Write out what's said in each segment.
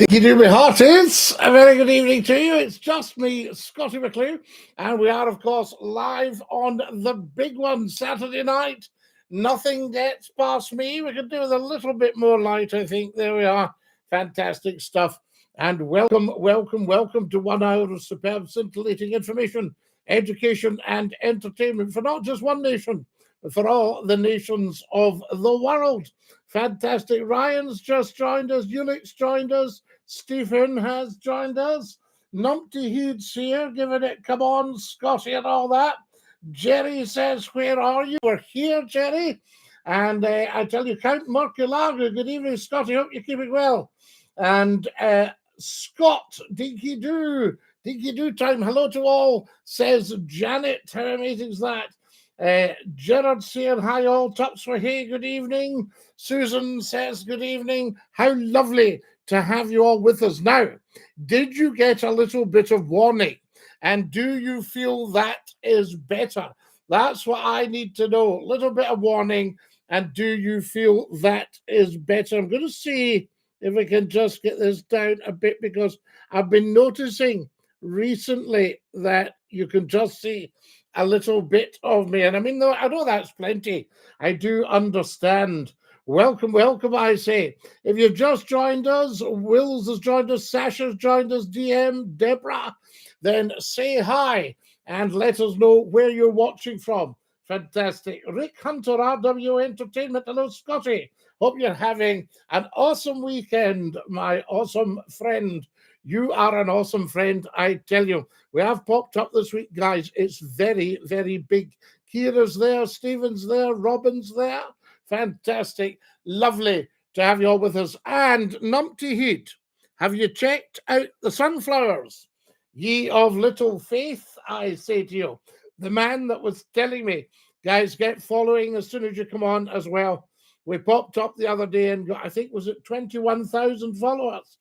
DINKY-DOO, my hearties. A very good evening to you. It's just me, Scottie McCLUE, and we are, of course, live on the big one Saturday night. Nothing gets past me. We could do with a little bit more light, I think. There we are. Fantastic stuff. And welcome to 1 hour of superb, scintillating information, education, and entertainment for not just one nation, but for all the nations of the world. Fantastic. Ryan's just joined us. Ulick's joined us. Stephen has joined us. Numpty Heed's here, giving it, come on, Scotty, and all that. Jerry says, where are you? We're here, Jerry. And I tell you, Count Murculago, good evening, Scotty. Hope you're keeping well. And Scott, DINKY-DOO, DINKY-DOO time. Hello to all, says Janet. How amazing is that? Gerard saying hi all. Tops for hey, good evening. Susan says good evening. How lovely to have you all with us. Now, did you get a little bit of warning? And do you feel that is better? That's what I need to know. A little bit of warning. And do you feel that is better? I'm going to see if we can just get this down a bit, because I've been noticing recently that you can just see a little bit of me. And I mean, I know that's plenty. I do understand. Welcome, I say. If you've just joined us, Wills has joined us, Sasha's joined us, DM, Deborah, then say hi and let us know where you're watching from. Fantastic. Rick Hunter, RW Entertainment. Hello, Scotty. Hope you're having an awesome weekend, my awesome friend. You are an awesome friend, I tell you. We have popped up this week, guys. It's very, very big. Kira's there, Stephen's there, Robin's there. Fantastic. Lovely to have you all with us. And Numpty Heat, have you checked out the sunflowers? Ye of little faith, I say to you. The man that was telling me, guys, get following as soon as you come on as well. We popped up the other day and got, I think, was it 21,000 followers?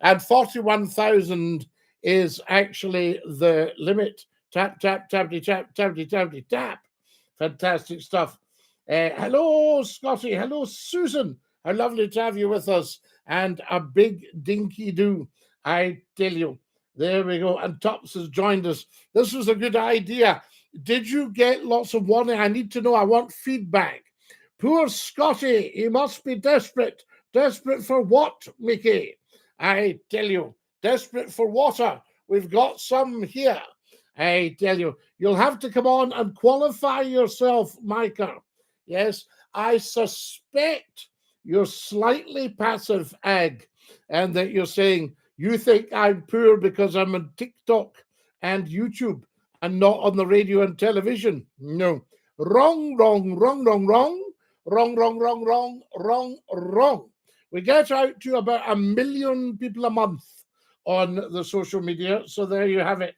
And 41,000 is actually the limit. Tap, tap, tappity, tap, tappity, tappity, tap. Fantastic stuff. Hello, Scotty. Hello, Susan. How lovely to have you with us. And a big DINKY-DOO, I tell you. There we go. And Tops has joined us. This was a good idea. Did you get lots of warning? I need to know. I want feedback. Poor Scotty. He must be desperate. Desperate for what, Mickey? I tell you, desperate for water. We've got some here. I tell you, you'll have to come on and qualify yourself, Micah. Yes, I suspect you're slightly passive, Ag, and that you're saying you think I'm poor because I'm on TikTok and YouTube and not on the radio and television. No. Wrong. We get out to about 1 million people a month on the social media. So there you have it.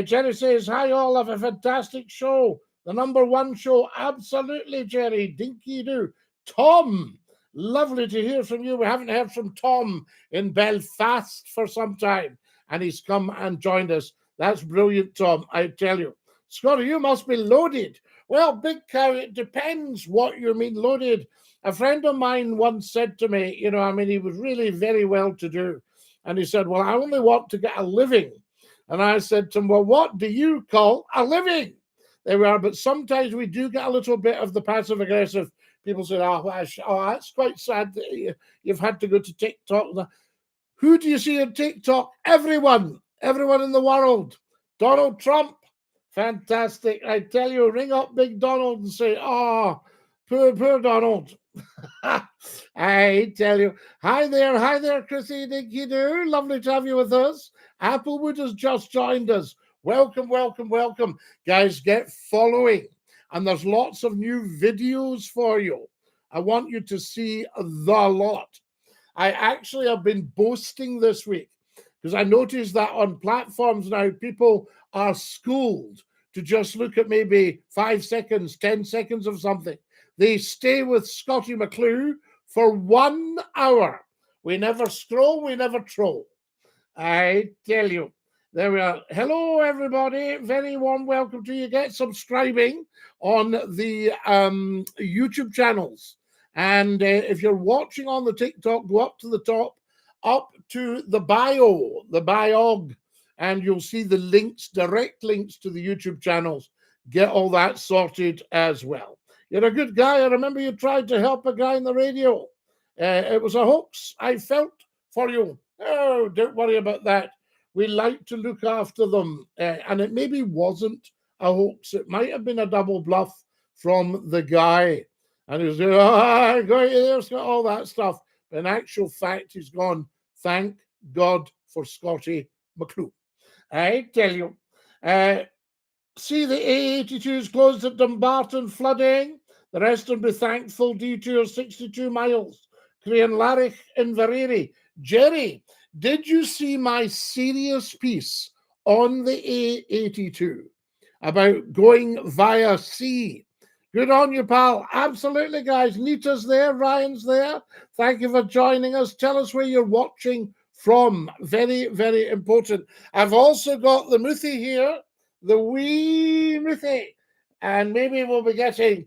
Jerry says, hi all, have a fantastic show. The #1 show. Absolutely, Jerry. DINKY-DOO. Tom, lovely to hear from you. We haven't heard from Tom in Belfast for some time, and he's come and joined us. That's brilliant, Tom, I tell you. Scotty, you must be loaded. Well, Big Cow, it depends what you mean loaded. A friend of mine once said to me, he was really very well to do. And he said, well, I only want to get a living. And I said to him, well, what do you call a living? There we are. But sometimes we do get a little bit of the passive aggressive. People say, oh, that's quite sad that you've had to go to TikTok. Who do you see on TikTok? Everyone in the world. Donald Trump. Fantastic. I tell you, ring up Big Donald and say, oh, poor Donald. I tell you. Hi there, Chrissy DINKY-DOO. Lovely to have you with us. Applewood has just joined us. Welcome. Guys, get following. And there's lots of new videos for you. I want you to see the lot. I actually have been boasting this week because I noticed that on platforms now, people are schooled to just look at maybe 5 seconds, 10 seconds of something. They stay with Scottie McCLUE for 1 hour. We never scroll, we never troll. I tell you. There we are. Hello, everybody. Very warm welcome to you. Get subscribing on the YouTube channels. And if you're watching on the TikTok, go up to the top up to the biog, and you'll see the links, direct links to the YouTube channels. Get all that sorted as well. You're a good guy. I remember you tried to help a guy in the radio. It was a hoax. I felt for you. Oh, don't worry about that. We like to look after them. And it maybe wasn't a hoax. It might have been a double bluff from the guy. And he was going, oh, there's all that stuff. But in actual fact, he's gone, thank God for Scottie McClue. I tell you. See the A82s closed at Dumbarton flooding. The rest will be thankful. Detour 62 miles. Crianlarich Inverary. Jerry, did you see my serious piece on the A82 about going via sea? Good on you, pal. Absolutely, guys. Nita's there. Ryan's there. Thank you for joining us. Tell us where you're watching from. Very, very important. I've also got the Muthi here. The wee Muthi. And maybe we'll be getting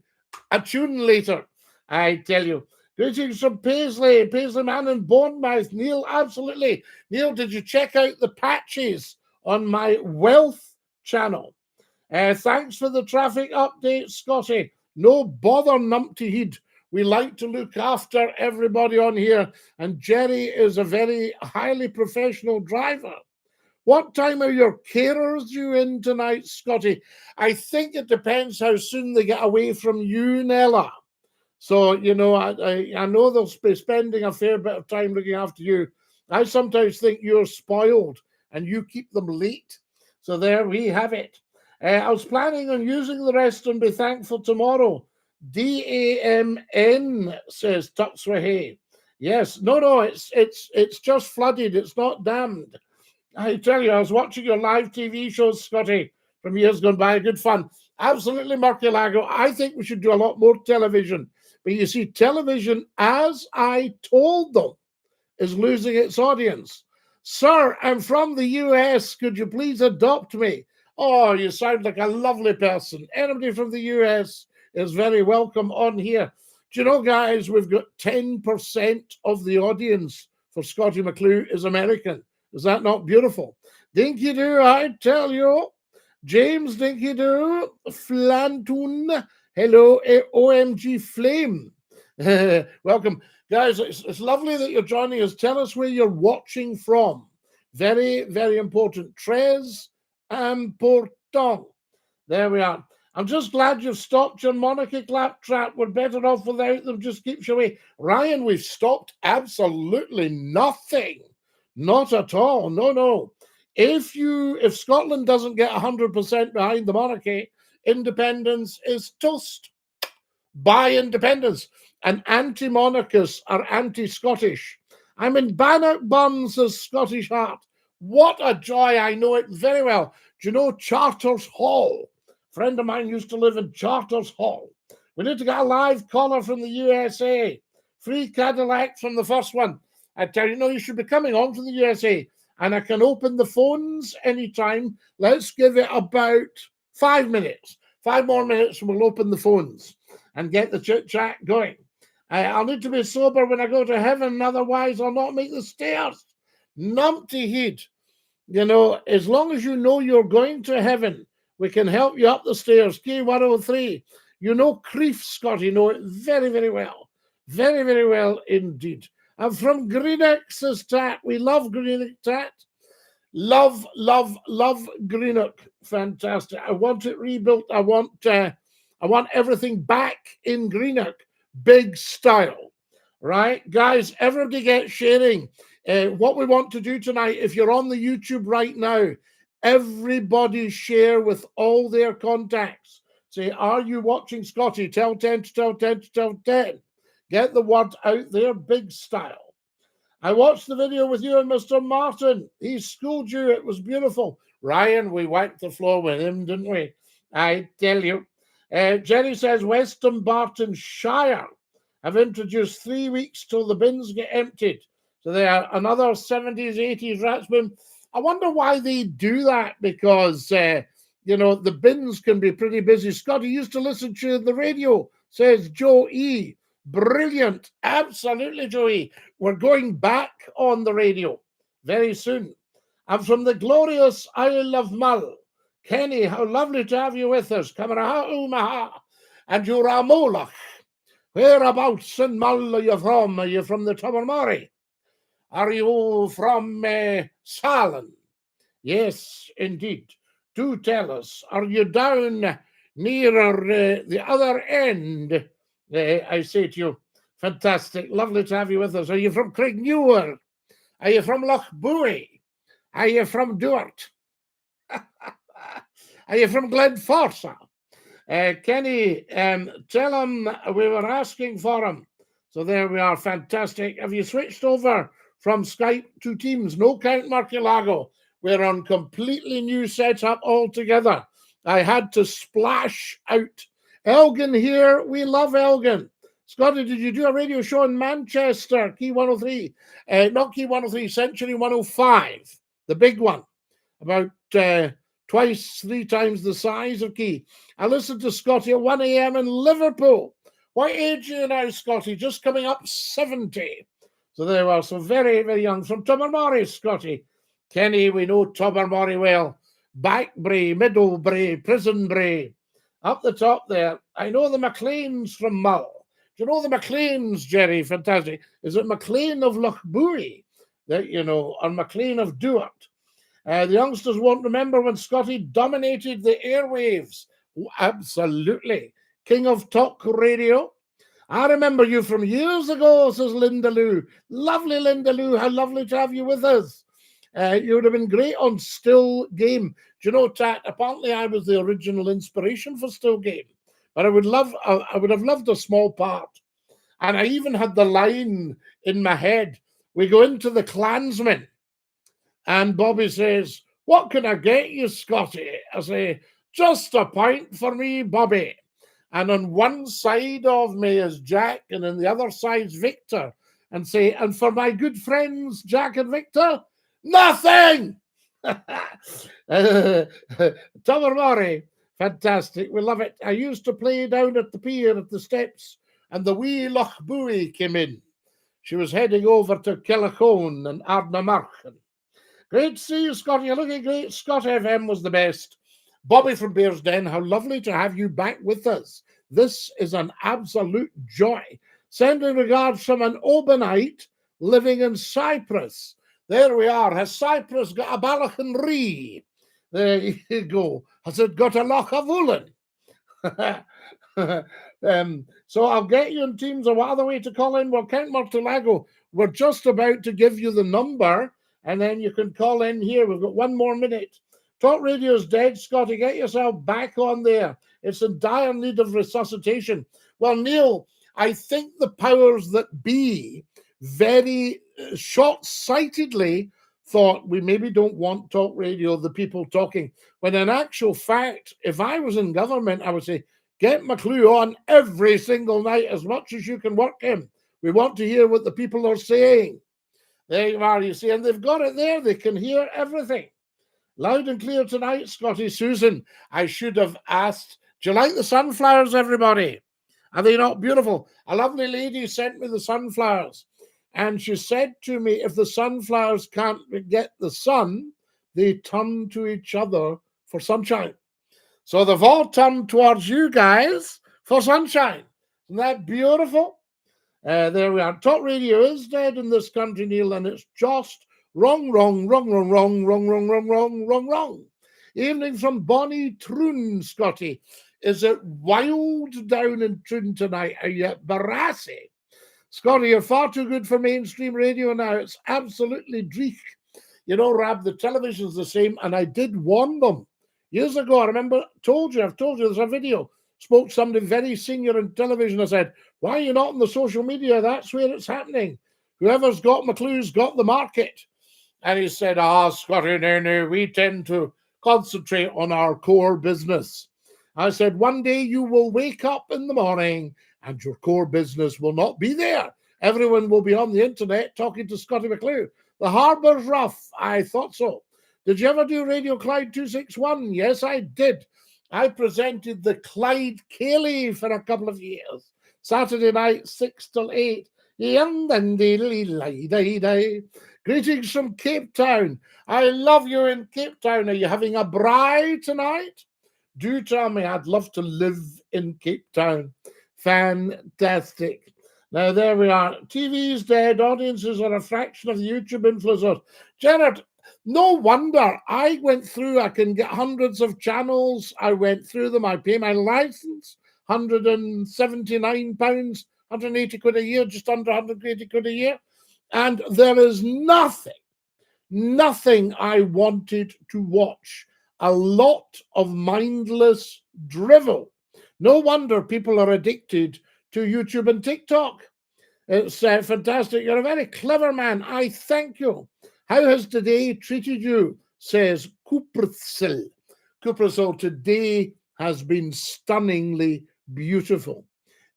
a tune later, I tell you. Greetings from Paisley Man in Bournemouth. Neil, absolutely. Neil, did you check out the patches on my Wealth channel? Thanks for the traffic update, Scottie. No bother, Numpty Heed. We like to look after everybody on here. And Jerry is a very highly professional driver. What time are your carers due in tonight, Scottie? I think it depends how soon they get away from you, Nella. So, you know, I know they'll be spending a fair bit of time looking after you. I sometimes think you're spoiled and you keep them late. So there we have it. I was planning on using the rest and be thankful tomorrow. DAMN, says Tuxwahay. Yes, no, it's just flooded. It's not dammed. I tell you, I was watching your live TV shows, Scottie, from years gone by. Good fun. Absolutely, Murcielago. I think we should do a lot more television. But you see, television, as I told them, is losing its audience. Sir, I'm from the US. Could you please adopt me? Oh, you sound like a lovely person. Anybody from the US is very welcome on here. Do you know, guys, we've got 10% of the audience for Scottie McClue is American. Is that not beautiful? Dinky-Doo, I tell you. James Dinky-Doo, Flantoon, hello, OMG Flame. Welcome. Guys, it's lovely that you're joining us. Tell us where you're watching from. Very, very important. Très important. There we are. I'm just glad you've stopped your monarchy claptrap. We're better off without them. Just keeps you away. Ryan, we've stopped absolutely nothing. Not at all. No. If Scotland doesn't get 100% behind the monarchy, independence is toast. Buy independence. And anti-monarchists are anti-Scottish. I'm in Bannockburn, says Scottish Heart. What a joy. I know it very well. Do you know Charters Hall? A friend of mine used to live in Charters Hall. We need to get a live caller from the USA. Free Cadillac from the first one. I tell you, no, you should be coming on from the USA. And I can open the phones anytime. Let's give it about 5 minutes. 5 more minutes and we'll open the phones and get the chit-chat going. I'll need to be sober when I go to heaven. Otherwise, I'll not make the stairs. Numpty heed. You know, as long as you know you're going to heaven, we can help you up the stairs. K103. You know Creef, Scottie. You know it very, very well. Very, very well indeed. I'm from Greenock, says Tat. We love Greenock, Tat. Love Greenock. Fantastic. I want it rebuilt. I want everything back in Greenock. Big style. Right? Guys, everybody get sharing. What we want to do tonight, if you're on the YouTube right now, everybody share with all their contacts. Say, are you watching Scottie? Tell 10 to tell 10 to tell 10. Get the word out there, big style. I watched the video with you and Mr. Martin. He schooled you. It was beautiful. Ryan, we wiped the floor with him, didn't we? I tell you. Jenny says, Western Barton Shire have introduced 3 weeks till the bins get emptied. So they are another 70s, 80s rats bin. I wonder why they do that, because, you know, the bins can be pretty busy. Scottie used to listen to the radio, says Joe E. Brilliant. Absolutely, Joey. We're going back on the radio very soon. I'm from the glorious Isle of Mull. Kenny, how lovely to have you with us. Camera Umaha. And you're a Molach. Whereabouts in Mull are you from? Are you from the Tobermory? Are you from Salon? Yes, indeed. Do tell us. Are you down nearer the other end? I say to you, fantastic. Lovely to have you with us. Are you from Craignewer? Are you from Loch Buie? Are you from Duart? Are you from Glenforsa? Kenny, tell him we were asking for him. So there we are. Fantastic. Have you switched over from Skype to Teams? No Count Marcilago. We're on completely new setup altogether. I had to splash out. Elgin here. We love Elgin. Scottie, did you do a radio show in Manchester? Key 103. Not Key 103, Century 105. The big one. About twice, 3 times the size of Key. I listened to Scottie at 1 a.m. in Liverpool. What age are you now, Scottie? Just coming up 70. So there we are. So very, very young. From Tobermory, Scottie. Kenny, we know Tobermory well. Backbrae, Middlebrae, Prisonbrae. Up the top there. I know the McLeans from Mull. Do you know the McLeans, Jerry? Fantastic. Is it McLean of Loch Buie that you know, or McLean of Duart? The youngsters won't remember when Scottie dominated the airwaves. Oh, absolutely. King of talk radio. I remember you from years ago, says Linda Lou. Lovely Linda Lou. How lovely to have you with us. You would have been great on Still Game. Do you know, Tat, apparently I was the original inspiration for Still Game. But I would have loved a small part. And I even had the line in my head. We go into the Klansmen. And Bobby says, what can I get you, Scottie? I say, just a pint for me, Bobby. And on one side of me is Jack, and on the other side's Victor. And say, and for my good friends, Jack and Victor, nothing! Tobermory, fantastic. We love it. I used to play down at the pier at the steps, and the wee Loch Buie came in. She was heading over to Killicone and Ardnamurchan. Great to see you, Scottie. You're looking great. Scott FM was the best. Bobby from Bearsden, how lovely to have you back with us. This is an absolute joy. Sending regards from an Obanite living in Cyprus. There we are. Has Cyprus got a Balachan Ree? There you go. Has it got a Loch of Woolen? So I'll get you in Teams or what other way to call in. Well, Count Marcilago, we're just about to give you the number, and then you can call in here. We've got 1 more minute. Talk radio's dead, Scottie. Get yourself back on there. It's in dire need of resuscitation. Well, Neil, I think the powers that be very short-sightedly thought we maybe don't want talk radio, the people talking, when in actual fact, if I was in government, I would say, get McClue on every single night as much as you can work him. We want to hear what the people are saying. There you are, you see, and they've got it there. They can hear everything. Loud and clear tonight, Scottie. Susan, I should have asked, do you like the sunflowers, everybody? Are they not beautiful? A lovely lady sent me the sunflowers, and she said to me, if the sunflowers can't get the sun, they turn to each other for sunshine. So they've all turned towards you guys for sunshine. Isn't that beautiful? There we are. Talk radio is dead in this country, Neil, and it's just wrong. Evening from Bonnie Troon, Scottie. Is it wild down in Troon tonight? Are you at Barassi? Scottie, you're far too good for mainstream radio now. It's absolutely dreich. You know, Rab, the television's the same, and I did warn them. Years ago, I remember, I've told you, there's a video. Spoke to somebody very senior in television. I said, why are you not on the social media? That's where it's happening. Whoever's got McClue's got the market. And he said, Scottie, no, we tend to concentrate on our core business. I said, one day you will wake up in the morning and your core business will not be there. Everyone will be on the internet talking to Scottie McClue. The harbour's rough. I thought so. Did you ever do Radio Clyde 261? Yes, I did. I presented the Clyde Cayley for a couple of years. Saturday night, 6 till 8. Greetings from Cape Town. I love you in Cape Town. Are you having a braai tonight? Do tell me. I'd love to live in Cape Town. Fantastic. Now, there we are. TV's dead. Audiences are a fraction of the YouTube influencers. Jared, no wonder. I went through, I can get hundreds of channels. I went through them. I pay my license, £179, 180 quid a year, just under 180 quid a year. And there is nothing I wanted to watch. A lot of mindless drivel. No wonder people are addicted to YouTube and TikTok. It's fantastic. You're a very clever man. I thank you. How has today treated you? Says Kuprsil. Kuprsil, today has been stunningly beautiful.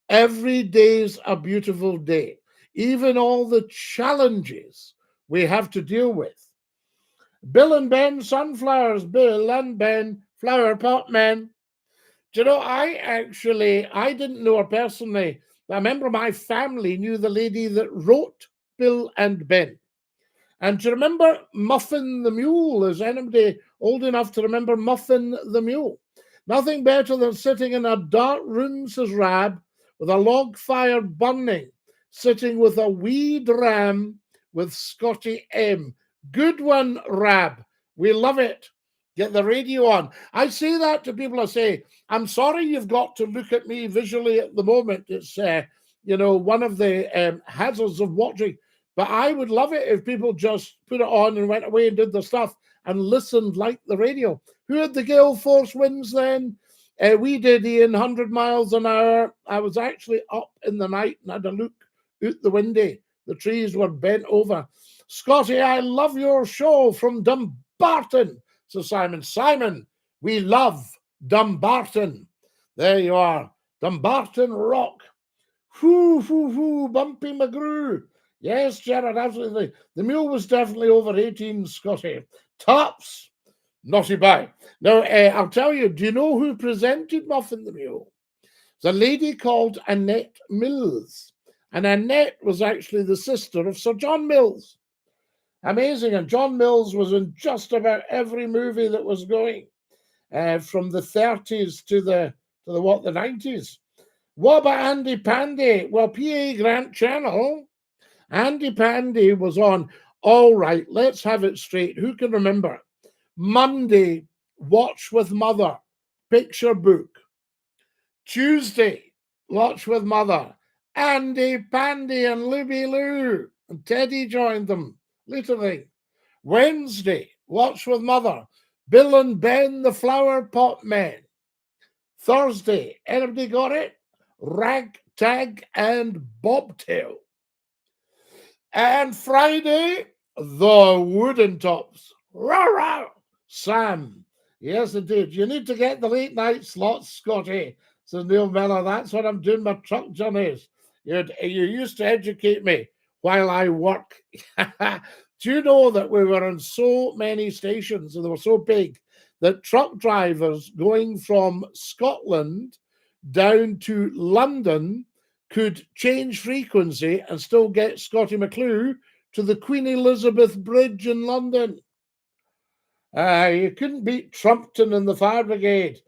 Every day's a beautiful day. Even all the challenges we have to deal with. Bill and Ben Sunflowers, Bill and Ben Flower Pot Men. Do you know, I didn't know her personally. I remember my family knew the lady that wrote Bill and Ben. And do you remember Muffin the Mule? Is anybody old enough to remember Muffin the Mule? Nothing better than sitting in a dark room, says Rab, with a log fire burning, sitting with a wee dram with Scottie M. Good one, Rab. We love it. Get the radio on. I say that to people. I say, I'm sorry you've got to look at me visually at the moment. It's, one of the hazards of watching. But I would love it if people just put it on and went away and did their stuff and listened like the radio. Who had the gale force winds then? We did, Ian, 100 miles an hour. I was actually up in the night and had a look out the window. The trees were bent over. Scottie, I love your show from Dumbarton. So Simon, we love Dumbarton. There you are. Dumbarton Rock. Bumpy McGrew. Yes, Jared, absolutely. The mule was definitely over 18, Scottie. Tops. Naughty bye. Now, I'll tell you, do you know who presented Muffin the Mule? It's a lady called Annette Mills. And Annette was actually the sister of Sir John Mills. Amazing. And John Mills was in just about every movie that was going from the 30s to the 90s. What about Andy Pandy? Well, PA Grant Channel, Andy Pandy was on. All right, let's have it straight. Who can remember? Monday, Watch with Mother, picture book. Tuesday, Watch with Mother, Andy Pandy and Libby Lou. And Teddy joined them. Literally. Wednesday, Watch with Mother, Bill and Ben, the Flower Pot Men. Thursday, anybody got it? Ragtag and Bobtail. And Friday, the Wooden Tops. Rah-rah! Sam. Yes, indeed. You need to get the late night slots, Scottie, says Neil Miller. That's what I'm doing my truck journeys. You used to educate me while I work. Do you know that we were on so many stations and they were so big that truck drivers going from Scotland down to London could change frequency and still get Scottie McClue to the Queen Elizabeth Bridge in London? You couldn't beat Trumpton and the Fire Brigade.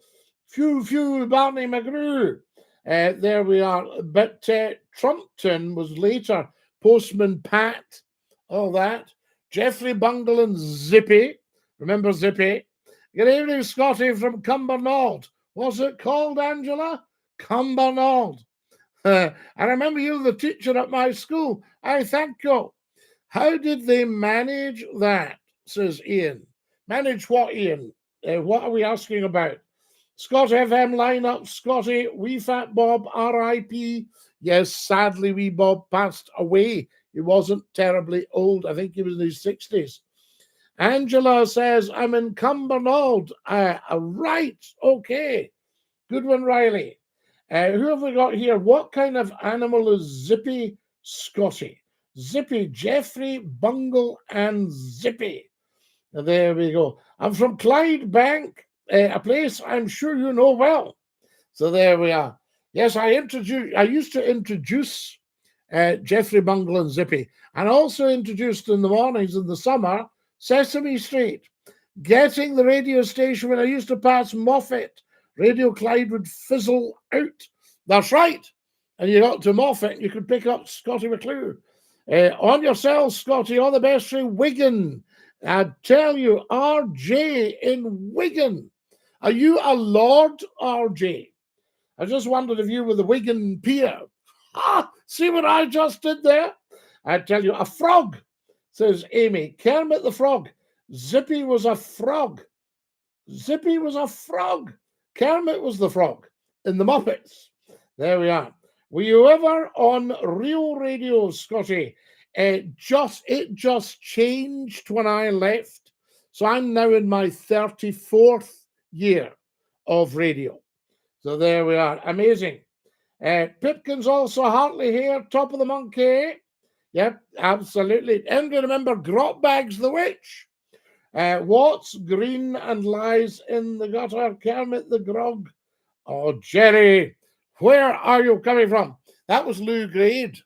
Phew, Barney McGrew. There we are. But Trumpton was later. Postman Pat, all that. Geoffrey Bungle and Zippy. Remember Zippy? Good evening, Scottie from Cumbernauld. What's it called, Angela? Cumbernauld. I remember you, the teacher at my school. I thank you. How did they manage that, says Ian. Manage what, Ian? What are we asking about? Scott FM lineup, Scottie, Wee Fat Bob, R.I.P. Yes, sadly, wee Bob passed away. He wasn't terribly old. I think he was in his 60s. Angela says, I'm in Cumbernauld. Right, okay. Good one, Riley. Who have we got here? What kind of animal is Zippy, Scottie? Zippy, Geoffrey, Bungle, and Zippy. There we go. I'm from Clydebank, a place I'm sure you know well. So there we are. Yes, I used to introduce Jeffrey Bungle and Zippy, and also introduced in the mornings in the summer Sesame Street. Getting the radio station when I used to pass Moffat, Radio Clyde would fizzle out. That's right. And you got to Moffat, you could pick up Scottie McClue. On yourself, Scottie, all the best from Wigan. I tell you, RJ in Wigan. Are you a Lord, RJ? I just wondered if you were the Wigan peer. Ah, see what I just did there? I tell you, a frog, says Amy. Kermit the Frog. Zippy was a frog. Zippy was a frog. Kermit was the frog in the Muppets. There we are. Were you ever on real radio, Scottie? It just changed when I left. So I'm now in my 34th year of radio. So there we are. Amazing. Pipkin's also Hartley here, top of the monkey. Yep, absolutely. Anybody remember Grotbags the Witch? Watts green and lies in the gutter. Kermit the Grog. Oh, Jerry, where are you coming from? That was Lou Grade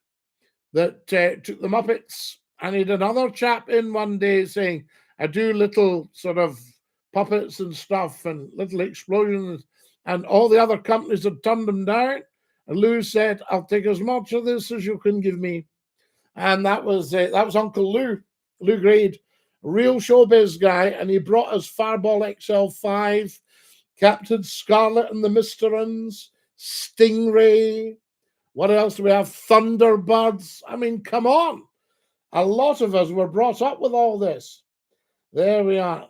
that took the Muppets, and he had another chap in one day saying, I do little sort of puppets and stuff and little explosions, and all the other companies had turned them down. And Lou said, I'll take as much of this as you can give me. And that was Uncle Lou Grade, real showbiz guy, and he brought us Fireball XL5, Captain Scarlet and the Mysterons, Stingray. What else do we have? Thunderbirds. I mean, come on. A lot of us were brought up with all this. There we are.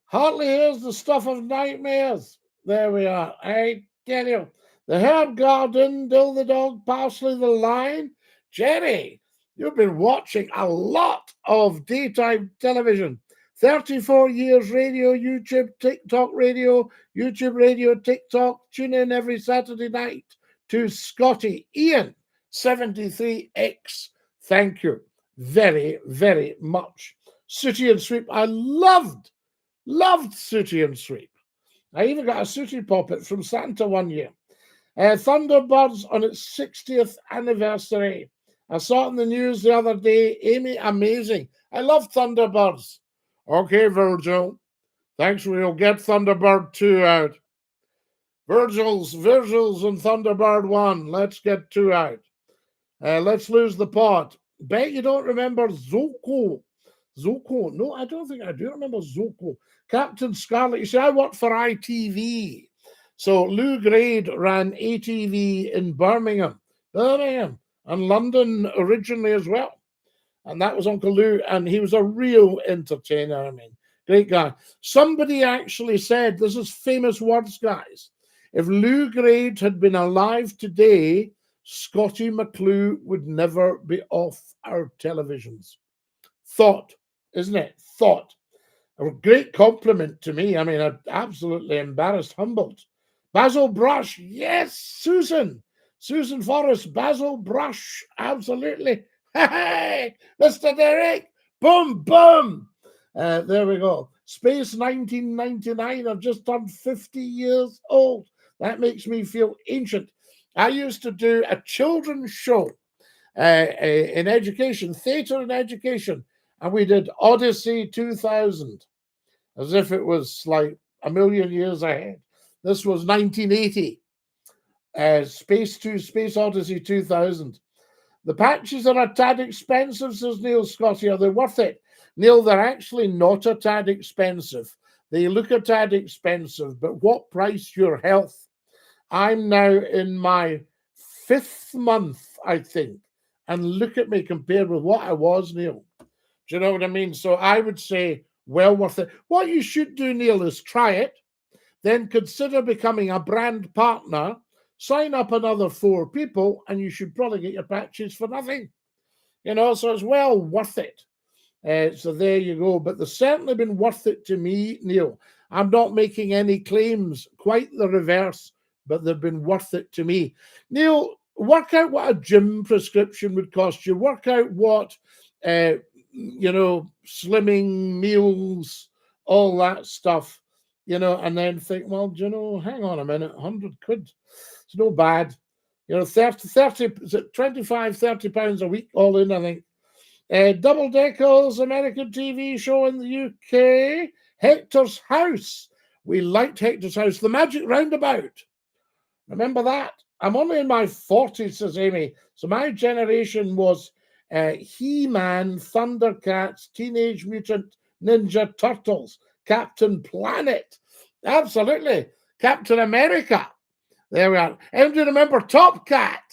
Hartley, here's the stuff of nightmares. There we are. I tell you. The Herb Garden, Dill the Dog, Parsley the Lion. Jerry, you've been watching a lot of daytime television. 34 years radio, YouTube, TikTok radio, YouTube radio, TikTok. Tune in every Saturday night to Scottie. Ian, 73X. Thank you very, very much. Sooty and Sweep. I loved Sooty and Sweep. I even got a Sooty puppet from Santa one year. Thunderbirds on its 60th anniversary. I saw it in the news the other day. Amy, amazing. I love Thunderbirds. Okay, Virgil. Thanks. We'll get Thunderbird 2 out. Virgil's and Thunderbird 1. Let's get 2 out. Let's lose the pot. Bet you don't remember Zoko. Zoko. No, I don't think I do remember Zoko. Captain Scarlet. You see, I worked for ITV. So Lou Grade ran ATV in Birmingham, and London originally as well. And that was Uncle Lou, and he was a real entertainer. I mean, great guy. Somebody actually said, this is famous words, guys. If Lou Grade had been alive today, Scottie McClue would never be off our televisions. Thought, isn't it? Thought. A great compliment to me. I mean, I'm absolutely embarrassed, humbled. Basil Brush, yes, Susan Forrest, Basil Brush, absolutely. Hey, Mr. Derek, boom, boom. There we go. Space 1999, I've just turned 50 years old. That makes me feel ancient. I used to do a children's show in education, theatre and education, and we did Odyssey 2000, as if it was like a million years ahead. This was 1980. Space Odyssey 2000. The patches are a tad expensive, says Neil Scottie. Are they worth it? Neil, they're actually not a tad expensive. They look a tad expensive, but what price your health? I'm now in my 5th month, I think, and look at me compared with what I was, Neil. Do you know what I mean? So I would say, well worth it. What you should do, Neil, is try it. Then consider becoming a brand partner, sign up another 4 people, and you should probably get your patches for nothing. You know, so it's well worth it. So there you go. But they've certainly been worth it to me, Neil. I'm not making any claims, quite the reverse, but they've been worth it to me. Neil, work out what a gym prescription would cost you. Work out what, slimming meals, all that stuff, and then think, well, hang on a minute, 100 quid. It's no bad. You know, 30 is it 25, 30 pounds a week all in, I think. Double Deckers, American TV show in the UK. Hector's House. We liked Hector's House. The Magic Roundabout. Remember that? I'm only in my 40s, says Amy. So my generation was He-Man, Thundercats, Teenage Mutant Ninja Turtles, Captain Planet. Absolutely. Captain America. There we are. And do you remember Top Cat?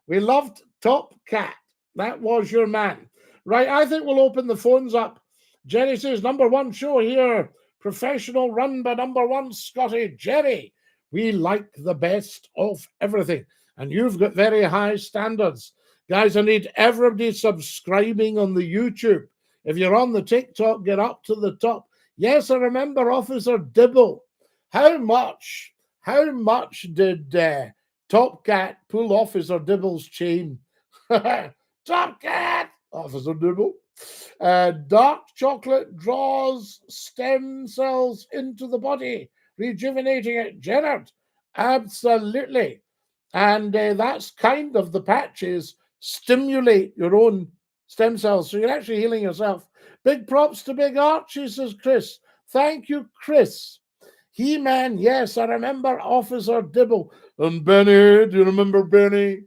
We loved Top Cat. That was your man. Right, I think we'll open the phones up. Jerry says, #1 show here. Professional run by #1 Scottie. Jerry, we like the best of everything. And you've got very high standards. Guys, I need everybody subscribing on the YouTube. If you're on the TikTok, get up to the top. Yes, I remember Officer Dibble. How much did Top Cat pull Officer Dibble's chain? Top Cat! Officer Dibble. Dark chocolate draws stem cells into the body, rejuvenating it. Gerard, absolutely. And that's kind of the patches stimulate your own stem cells. So you're actually healing yourself. Big props to Big Archie, says Chris. Thank you, Chris. He-Man, yes, I remember Officer Dibble. And Benny, do you remember Benny?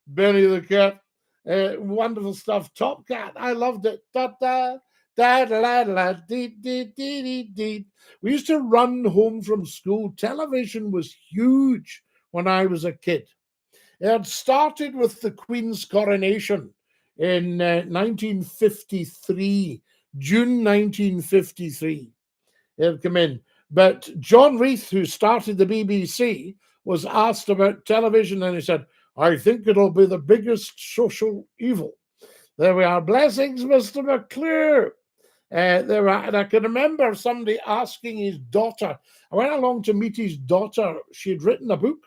Benny the cat. Wonderful stuff. Top Cat, I loved it. Da da da da da dee dee dee dee dee. We used to run home from school. Television was huge when I was a kid. It had started with the Queen's coronation in 1953, June 1953. It had come in. But John Reith, who started the BBC, was asked about television, and he said, I think it'll be the biggest social evil. There we are. Blessings, Mr. McClue. There are, and I can remember somebody asking his daughter. I went along to meet his daughter. She'd written a book,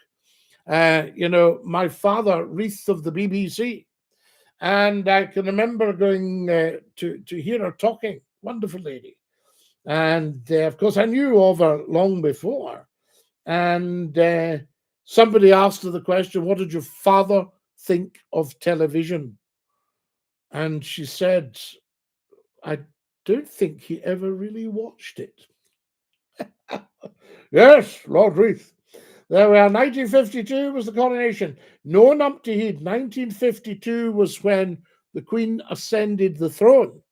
My Father, Reith of the BBC. And I can remember going to hear her talking. Wonderful lady. And, of course, I knew of her long before. And somebody asked her the question, what did your father think of television? And she said, I don't think he ever really watched it. Yes, Lord Reith. There we are. 1952 was the coronation. No numpty heed. 1952 was when the Queen ascended the throne.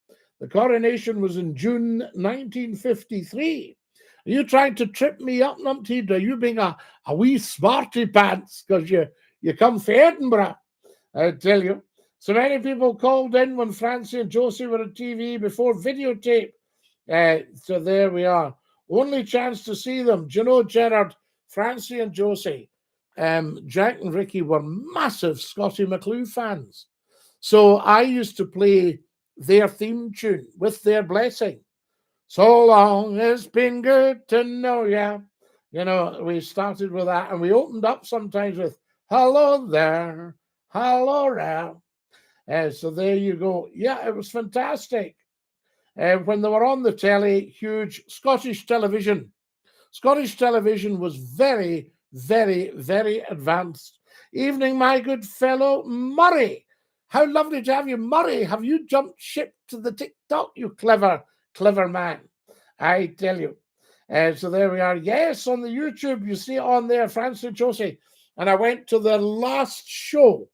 The coronation was in June 1953. Are you trying to trip me up, numpty? Are you being a wee smarty pants because you come from Edinburgh? I tell you. So many people called in when Francie and Josie were on TV before videotape. So there we are. Only chance to see them. Do you know, Gerard, Francie and Josie, Jack and Ricky were massive Scottie McClue fans. So I used to play their theme tune with their blessing. So long, it's been good to know ya. You know, we started with that, and we opened up sometimes with hello there, hello there. So there you go. Yeah, it was fantastic. When they were on the telly, huge Scottish television. Scottish television was very, very, very advanced. Evening, my good fellow Murray. How lovely to have you. Murray, have you jumped ship to the TikTok, you clever man? I tell you. So there we are. Yes, on the YouTube, you see it on there, Francie and Josie. And I went to the last show,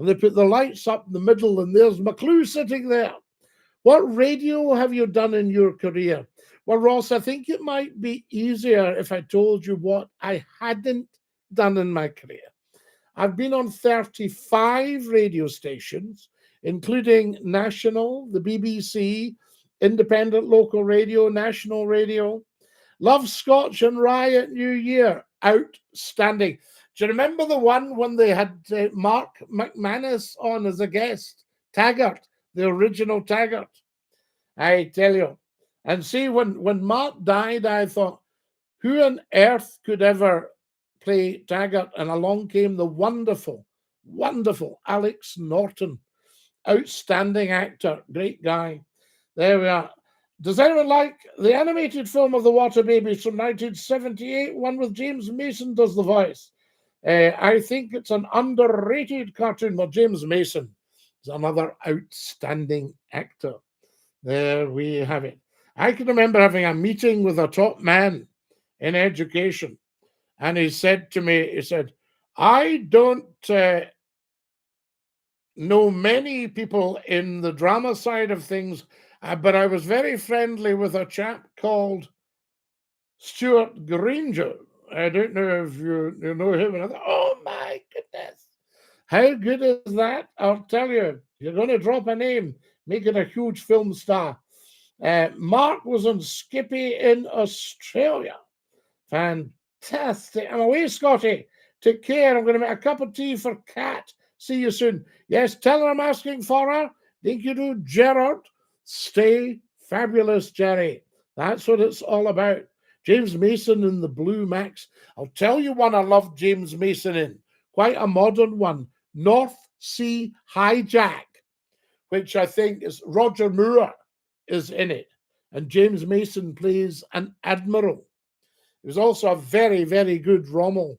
and they put the lights up in the middle, and there's McClue sitting there. What radio have you done in your career? Well, Ross, I think it might be easier if I told you what I hadn't done in my career. I've been on 35 radio stations, including national, the BBC, independent local radio, national radio. Love Scotch and Riot New Year. Outstanding. Do you remember the one when they had Mark McManus on as a guest? Taggart, the original Taggart. I tell you. And see, when Mark died, I thought, who on earth could ever play Taggart? And along came the wonderful, wonderful Alex Norton. Outstanding actor, great guy. There we are. Does anyone like the animated film of the Water Babies from 1978? One with James Mason does the voice. I think it's an underrated cartoon. Well, James Mason is another outstanding actor. There we have it. I can remember having a meeting with a top man in education, and he said to me, he said, I don't know many people in the drama side of things, but I was very friendly with a chap called Stuart Granger. I don't know if you know him. And I thought, oh my goodness, how good is that? I'll tell you, you're going to drop a name, make it a huge film star. Mark was on Skippy in Australia. Fantastic. I'm away, Scottie. Take care. I'm going to make a cup of tea for Kat. See you soon. Yes, tell her I'm asking for her. DINKY-DOO, Gerard. Stay fabulous, Jerry. That's what it's all about. James Mason in the Blue Max. I'll tell you one I love James Mason in. Quite a modern one. North Sea Hijack, which I think is Roger Moore is in it. And James Mason plays an admiral. He was also a very, very good Rommel.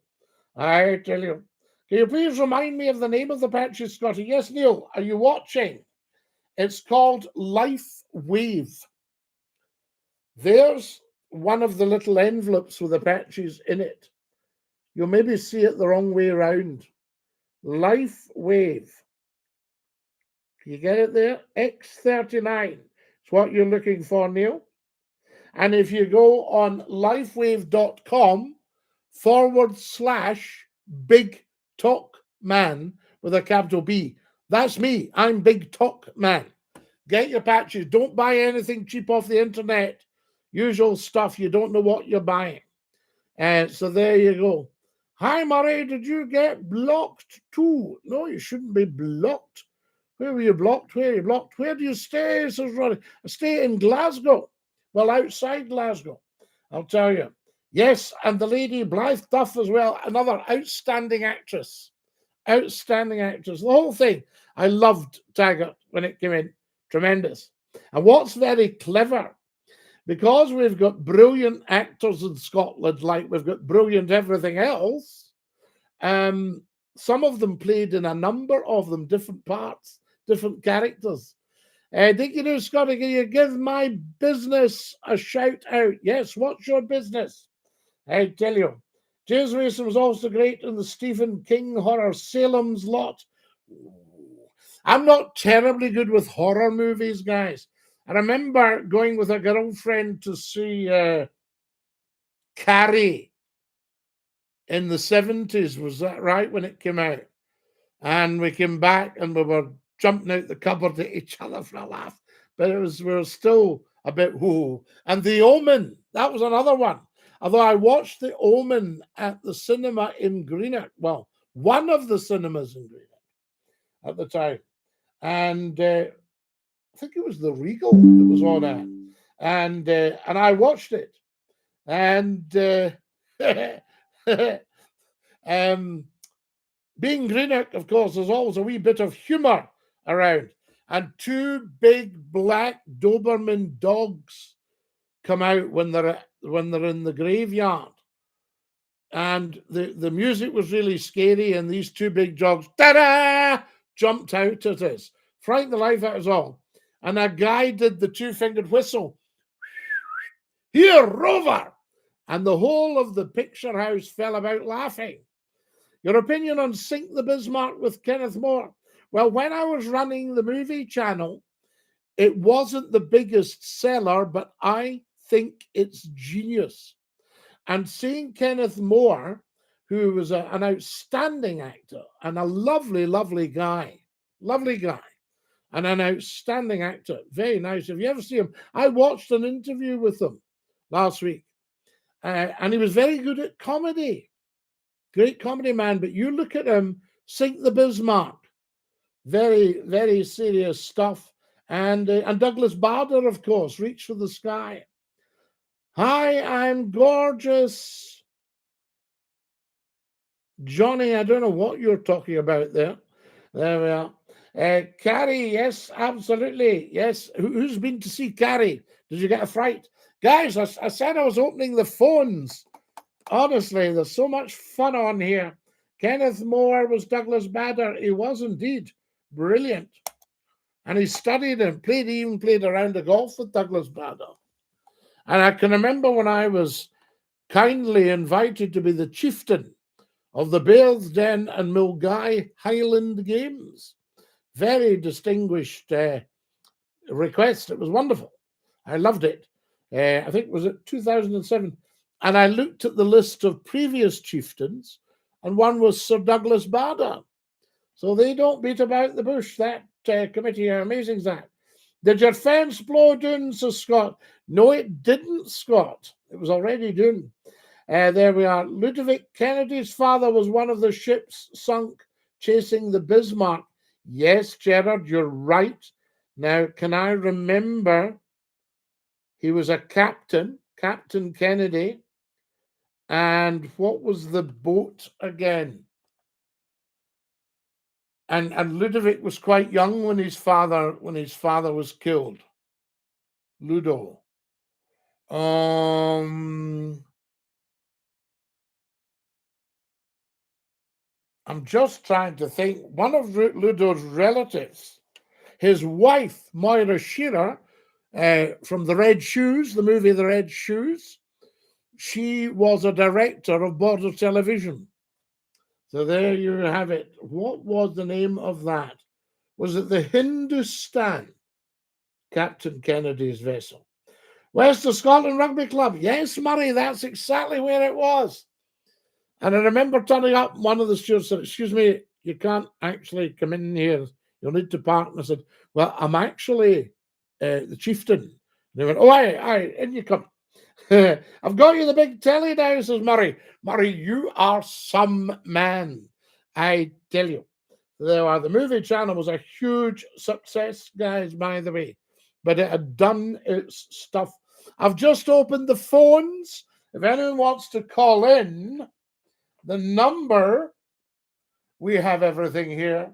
I tell you. Can you please remind me of the name of the patches, Scottie? Yes, Neil, are you watching? It's called Life Wave. There's one of the little envelopes with the patches in it. You'll maybe see it the wrong way around. Life Wave. Can you get it there? X39. It's what you're looking for, Neil. And if you go on lifewave.com/Big Talk Man with a capital B, that's me. I'm Big Talk Man. Get your patches. Don't buy anything cheap off the internet. Usual stuff. You don't know what you're buying. So there you go. Hi, Murray. Did you get blocked too? No, you shouldn't be blocked. Where were you blocked? Where are you blocked? Where do you stay? Says Roddy. I stay in Glasgow. Well, outside Glasgow, I'll tell you. Yes, and the lady Blythe Duff as well, another outstanding actress. Outstanding actress. The whole thing. I loved Taggart when it came in. Tremendous. And what's very clever, because we've got brilliant actors in Scotland, like we've got brilliant everything else, some of them played in a number of them, different parts, different characters. DINKY-DOO, Scottie, can you give my business a shout out? Yes, what's your business? I tell you. James Mason was also great in the Stephen King horror Salem's Lot. I'm not terribly good with horror movies, guys. I remember going with a girlfriend to see Carrie in the 70s. Was that right, when it came out? And we came back and we were jumping out the cupboard at each other for a laugh. But we were still a bit whoo. And The Omen, that was another one. Although I watched The Omen at the cinema in Greenock. Well, one of the cinemas in Greenock at the time. And I think it was the Regal that was on at. And I watched it. And being Greenock, of course, there's always a wee bit of humour around. And two big black Doberman dogs come out when they're in the graveyard. And the music was really scary, and these two big dogs, ta-da, jumped out at us. Frightened the life out of us all. And a guy did the two-fingered whistle. Here, Rover! And the whole of the picture house fell about laughing. Your opinion on Sink the Bismarck with Kenneth More? Well, when I was running the movie channel, it wasn't the biggest seller, but I think it's genius. And seeing Kenneth More, who was an outstanding actor and a lovely, lovely guy, and an outstanding actor, very nice. If you ever see him, I watched an interview with him last week, and he was very good at comedy. Great comedy man, but you look at him, Sink the Bismarck, very, very serious stuff. And Douglas Bader, of course, Reach for the Sky. Hi, I'm gorgeous. Johnny, I don't know what you're talking about there. There we are. Carrie, yes, absolutely. Yes. Who's been to see Carrie? Did you get a fright? Guys, I said I was opening the phones. Honestly, there's so much fun on here. Kenneth Moore was Douglas Bader. He was indeed brilliant. And he studied and even played a round of golf with Douglas Bader. And I can remember when I was kindly invited to be the chieftain of the Bearsden and Milngavie Highland Games. Very distinguished request. It was wonderful. I loved it. I think it was at 2007. And I looked at the list of previous chieftains, and one was Sir Douglas Bader. So they don't beat about the bush. That committee are amazing, that. Did your fence blow down, says Scott? No, it didn't, Scott. It was already done. There we are. Ludovic Kennedy's father was one of the ships sunk chasing the Bismarck. Yes, Gerard, you're right. Now, can I remember he was a captain, Captain Kennedy. And what was the boat again? And Ludovic was quite young when his father was killed. Ludo. I'm just trying to think. One of Ludo's relatives, his wife, Moira Shearer, from The Red Shoes, the movie The Red Shoes, she was a director of Border Television. So there you have it. What was the name of that? Was it the Hindustan, Captain Kennedy's vessel? West of Scotland Rugby Club. Yes, Murray, that's exactly where it was. And I remember turning up, one of the stewards said, excuse me, you can't actually come in here. You'll need to park. And I said, well, I'm actually the chieftain. And they went, oh, aye, in you come. I've got you the big telly now, says Murray. Murray, you are some man, I tell you. There are. The movie channel was a huge success, guys, by the way, but it had done its stuff. I've just opened the phones. If anyone wants to call in, the number, we have everything here.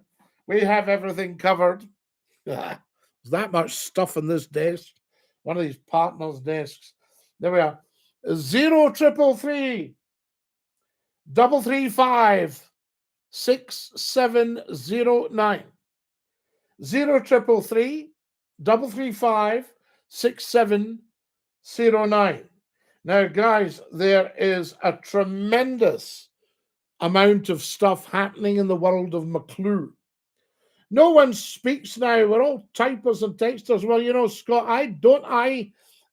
We have everything covered. There's that much stuff on this desk, one of these partners' desks. There we are. 0333 335 6709. 0333 335 6709. Now, guys, there is a tremendous amount of stuff happening in the world of McClue. No one speaks now. We're all typers and texters. Well, you know, Scott,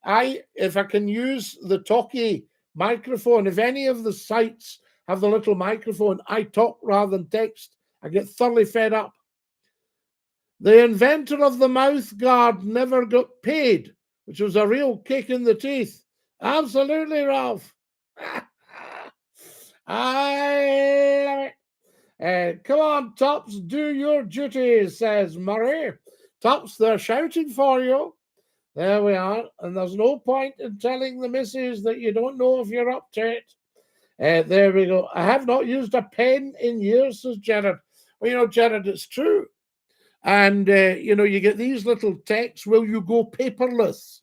if I can use the talkie microphone, if any of the sites have the little microphone, I talk rather than text. I get thoroughly fed up. The inventor of the mouth guard never got paid, which was a real kick in the teeth. Absolutely, Ralph. I love it. Come on, Tops, do your duty, says Murray. Tops, they're shouting for you. There we are. And there's no point in telling the missus that you don't know if you're up to it. There we go. I have not used a pen in years, says Jared. Well, you know, Jared, it's true. And, you know, you get these little texts, will you go paperless?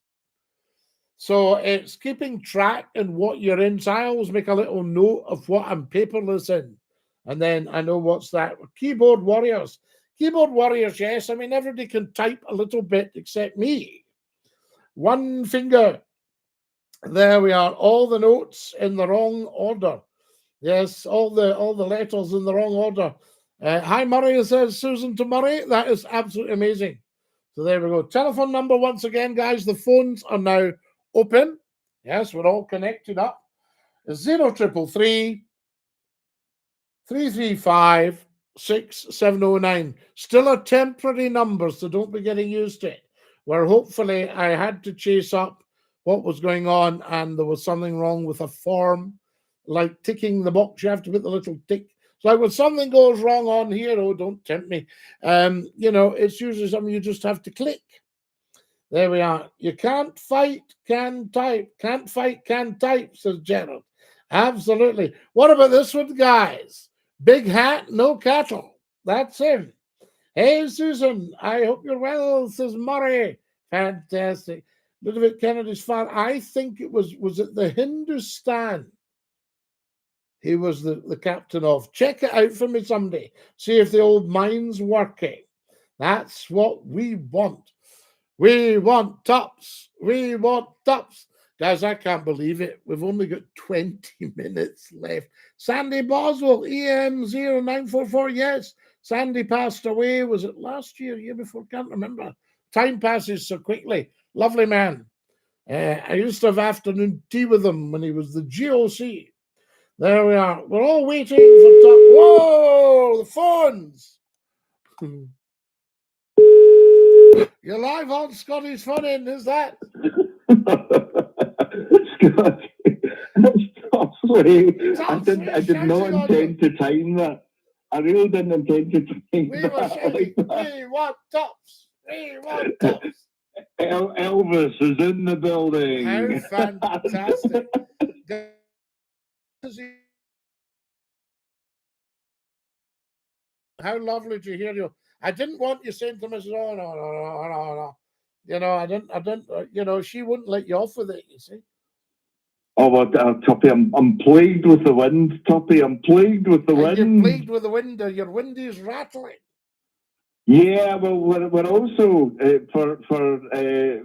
So it's keeping track in what you're in. So I always make a little note of what I'm paperless in. And then I know what's that. Keyboard warriors. Keyboard warriors, yes. I mean, everybody can type a little bit except me. One finger. There we are. All the notes in the wrong order. Yes, all the letters in the wrong order. Hi, Murray, says Susan to Murray. That is absolutely amazing. So there we go. Telephone number once again, guys. The phones are now open. Yes, we're all connected up. 0333 335 6709. Still a temporary number, so don't be getting used to it. Where hopefully I had to chase up what was going on and there was something wrong with a form, like ticking the box. You have to put the little tick. So like when something goes wrong on here, oh, don't tempt me. You know, it's usually something you just have to click. There we are. You can't fight, can type. Can't fight, can type, says Gerald. Absolutely. What about this one, guys? Big hat, no cattle. That's him. Hey, Susan, I hope you're well, says Murray. Fantastic. Ludovic Kennedy's father, I think it was it the Hindustan? he was the captain of. Check it out for me someday. See if the old mine's working. That's what we want. We want tops. We want tops. Guys, I can't believe it. We've only got 20 minutes left. Sandy Boswell, EM0944. Yes, Sandy passed away. Was it last year, year before? Can't remember. Time passes so quickly. Lovely man. I used to have afternoon tea with him when he was the GOC. There we are. We're all waiting for top. Whoa, the phones. You're live on Scotty's Fun In, is that? Scott, I did not intend to time that. I really didn't intend to time we that. Were shouting, we want tops. We want tops. Elvis is in the building. How fantastic. How lovely to hear you. I didn't want you saying to Mrs. Oh, no. You know, I didn't, you know, she wouldn't let you off with it, you see. Oh, well, Tuppy, I'm plagued with the wind, Tuppy. I'm plagued with the wind. You're plagued with the wind. Your wind is rattling. Yeah, well, we're also, for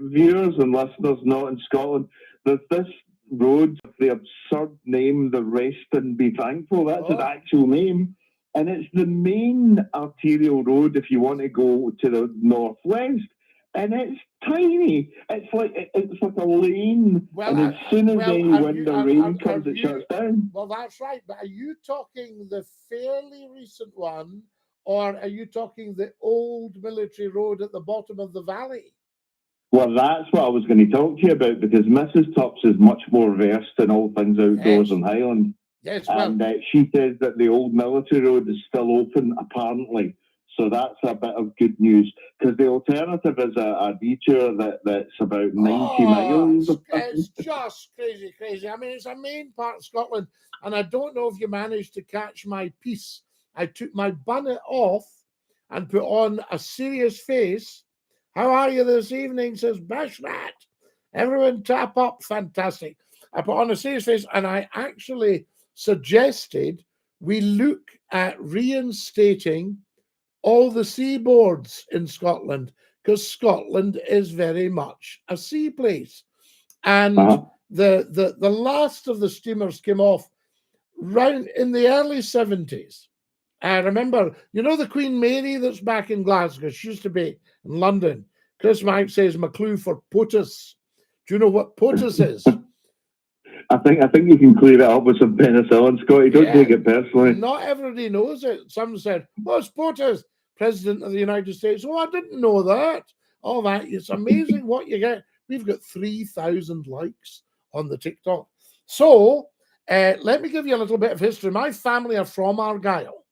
viewers and listeners not in Scotland, there's this road, the absurd name, the Rest and Be Thankful. That's its actual name. And it's the main arterial road if you want to go to the northwest. And it's tiny. It's like a lane. Well, and as soon as any wind or rain comes, it shuts down. Well, that's right. But are you talking the fairly recent one, or are you talking the old military road at the bottom of the valley? Well, that's what I was going to talk to you about, because Mrs. Tufts is much more versed in all things outdoors in Highland. Yes, well, and she says that the old military road is still open, apparently. So that's a bit of good news, because the alternative is a detour that's about 90 miles. It's just crazy. I mean, it's a main part of Scotland, and I don't know if you managed to catch my piece. I took my bonnet off and put on a serious face. How are you this evening, says Bashrat. Everyone tap up. Fantastic. I put on a serious face, and I actually suggested we look at reinstating all the seaboards in Scotland, because Scotland is very much a sea place. And the last of the steamers came off round in the early 70s. I remember, you know, the Queen Mary that's back in Glasgow, she used to be in London. Chris Mike says McClue for POTUS. Do you know what POTUS is? I think you can clear it up with some penicillin, Scotty. Don't take it personally. Not everybody knows it. Some said, "What's POTUS? President of the United States." Oh, I didn't know that. All that. It's amazing what you get. We've got 3,000 likes on the TikTok. So let me give you a little bit of history. My family are from Argyll.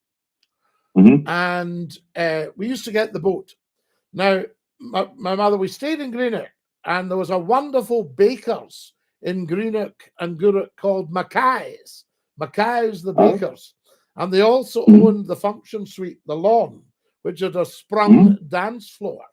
And we used to get the boat. Now, my mother, we stayed in Greenock, and there was a wonderful baker's in Greenock and Gourock called Mackay's. Mackay's the bakers. And they also owned the function suite, the Lawn, which had a sprung dance floor.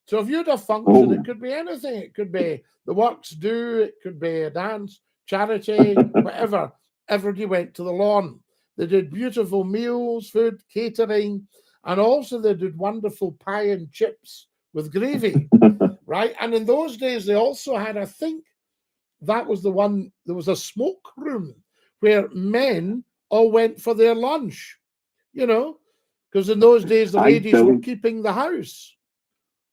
So if you had a function, it could be anything. It could be the works do, it could be a dance, charity, whatever. Everybody went to the Lawn. They did beautiful meals, food, catering, and also they did wonderful pie and chips with gravy, right? And in those days, they also had, I think, that was the one, there was a smoke room where men all went for their lunch, you know, because in those days, the ladies were keeping the house.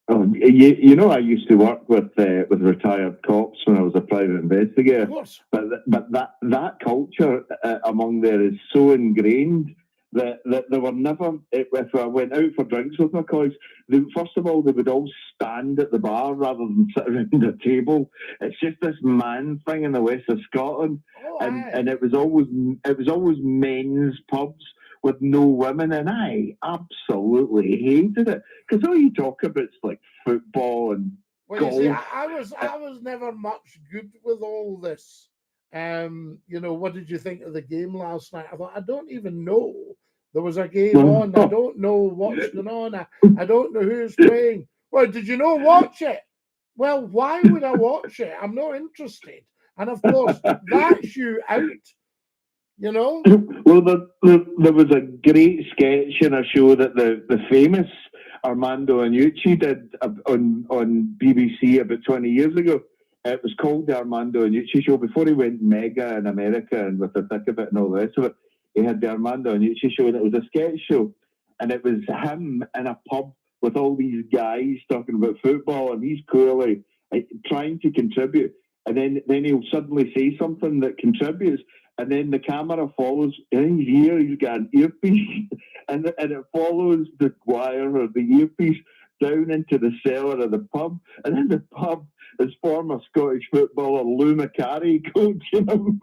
Oh, you know, I used to work with retired cops when I was a private investigator. Of course. But that culture among there is so ingrained that there were never, if I went out for drinks with my colleagues, first of all, they would all stand at the bar rather than sit around a table. It's just this man thing in the west of Scotland. And it was always men's pubs with no women, and I absolutely hated it, because all you talk about is like football and golf. You see, I was never much good with all this. You know, what did you think of the game last night? I thought, I don't even know. There was a game on. I don't know what's going on. I don't know who's playing. Well, did you know watch it? Well, why would I watch it? I'm not interested. And of course, that's you out. you know? Well, there was a great sketch in a show that the famous Armando Iannucci did on BBC about 20 years ago. It was called the Armando Iannucci Show. Before he went mega in America and with the thick of it and all the rest of it, he had the Armando Iannucci Show, and it was a sketch show. And it was him in a pub with all these guys talking about football, and he's clearly trying to contribute. And then he'll suddenly say something that contributes, and then the camera follows. In his ear, he's got an earpiece, and it follows the wire or the earpiece down into the cellar of the pub, and in the pub is former Scottish footballer Lou Macari coaching him.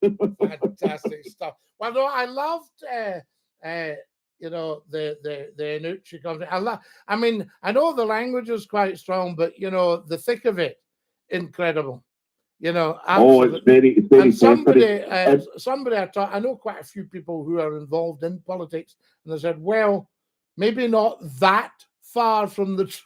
Fantastic stuff. Well, no, I loved, you know, the Iannucci comedy. I mean, I know the language is quite strong, but you know, the thick of it, incredible. You know, absolutely. Oh, it's very. And somebody I know quite a few people who are involved in politics, and they said, well, maybe not that far from the truth.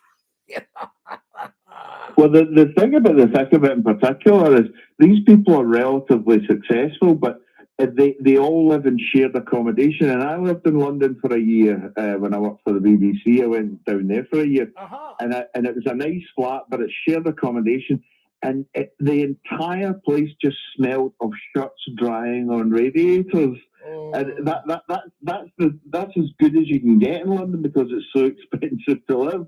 Well, the thing about the thick of it in particular is these people are relatively successful, but they all live in shared accommodation. And I lived in London for a year when I worked for the BBC. I went down there for a year, and it was a nice flat, but it's shared accommodation. And the entire place just smelled of shirts drying on radiators. Oh. And that's as good as you can get in London because it's so expensive to live.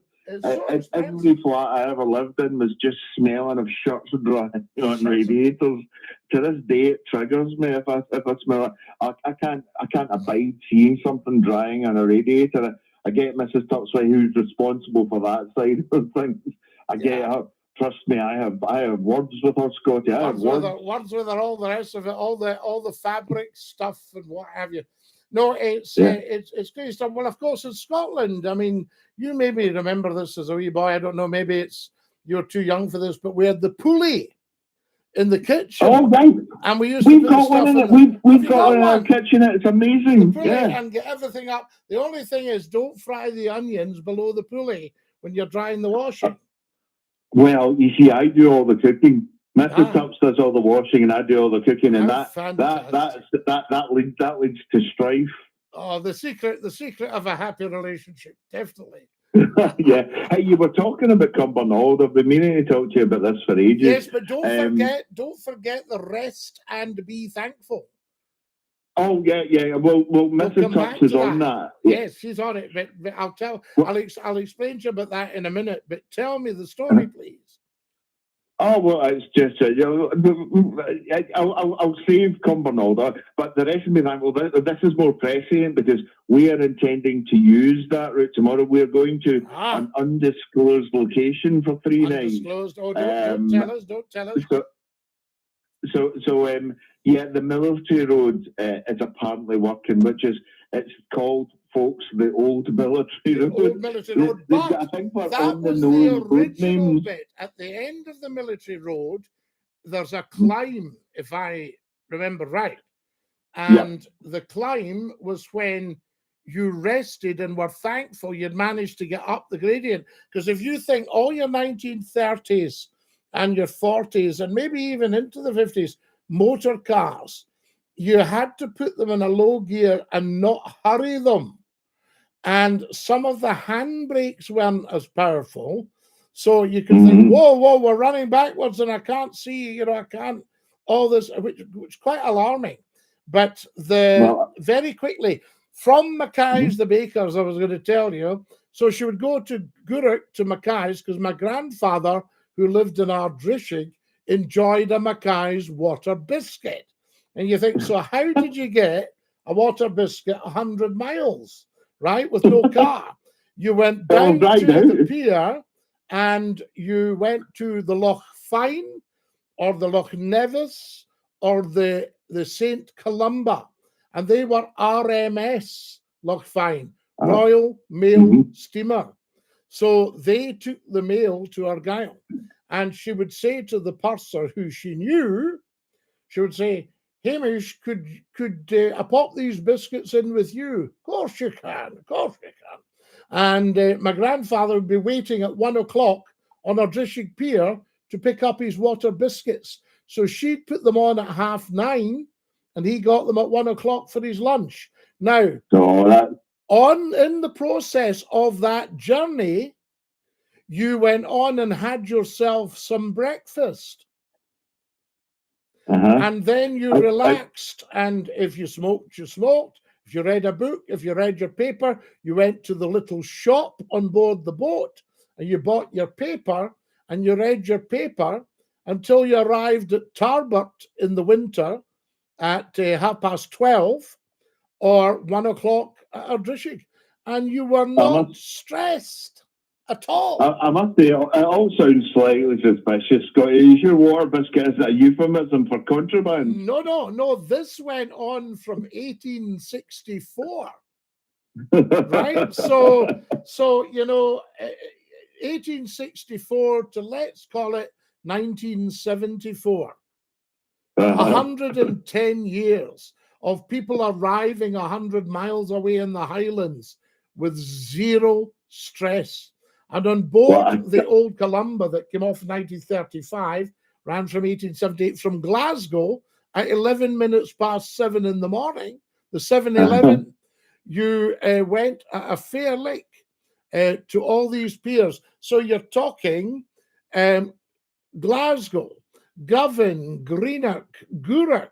Every flat I ever lived in was just smelling of shirts drying on radiators. To this day, it triggers me if I smell it. I can't abide seeing something drying on a radiator. I get Mrs. Tupsway, who's responsible for that side of things. I get her. Trust me, I have words with her, Scottie. I have words with her, all the rest of it, all the fabric stuff and what have you. No, it's great stuff. Well, of course, in Scotland, I mean, you maybe remember this as a wee boy. I don't know. Maybe you're too young for this, but we had the pulley in the kitchen. Oh, right. And we used to put got one in it. We've got one in our kitchen. It's amazing. Yeah. And get everything up. The only thing is, don't fry the onions below the pulley when you're drying the washing. Well, you see, I do all the cooking. Mrs. Tups does all the washing, and I do all the cooking, and that leads to strife. Oh, the secret of a happy relationship, definitely. Yeah. Hey, you were talking about Cumbernauld. I've been meaning to talk to you about this for ages. Yes, but don't forget the rest and be thankful. Oh yeah. Well, Mrs. Tups is on that. Yes, she's on it. But I'll explain to you about that in a minute. But tell me the story, please. Oh well, it's just I'll save Cumbernauld, but the rest of me thankful. This is more prescient because we are intending to use that route tomorrow. We're going to an undisclosed location for 3 nights. Undisclosed. Oh, don't tell us. So yeah, the military road is apparently working, it's called, folks, the old military road. Old military road, but that was the original bit. At the end of the military road, there's a climb, if I remember right. And the climb was when you rested and were thankful you'd managed to get up the gradient. Because if you think all your 1930s and your 40s and maybe even into the 50s motor cars, you had to put them in a low gear and not hurry them. And some of the handbrakes weren't as powerful. So you can think, whoa, we're running backwards and I can't see, I can't, all this, which is quite alarming. But very quickly, from Mackay's, the bakers, I was going to tell you, so she would go to Guruk to Mackay's because my grandfather, who lived in Ardrishig, enjoyed a Mackay's water biscuit. And you think, so how did you get a water biscuit 100 miles, right, with no car? You went down to the pier and you went to the Loch Fyne or the Loch Nevis or the St. Columba, and they were RMS, Loch Fyne, Royal Mail Steamer. So they took the mail to Argyll, and she would say to the purser, who she knew, she would say, Hamish, could I pop these biscuits in with you? Of course you can. And my grandfather would be waiting at 1 o'clock on Ardrishig Pier to pick up his water biscuits. So she'd put them on at 9:30, and he got them at 1 o'clock for his lunch. Now, in the process of that journey, you went on and had yourself some breakfast. And then you relaxed, and if you smoked, you smoked. If you read a book, if you read your paper, you went to the little shop on board the boat and you bought your paper and you read your paper until you arrived at Tarbert in the winter at 12:30 or 1 o'clock at Ardrishig, and you were not stressed at all. I must say, it all sounds slightly suspicious, Scottie. Is your water biscuit a euphemism for contraband? No. This went on from 1864. Right? So 1864 to, let's call it, 1974. 110 years of people arriving 100 miles away in the Highlands with zero stress. And on board the old Columba that came off in 1935, ran from 1878 from Glasgow at 11 minutes past 7 in the morning, the 7-Eleven, you went at a fair lick to all these piers. So you're talking Glasgow, Govan, Greenock, Gourock,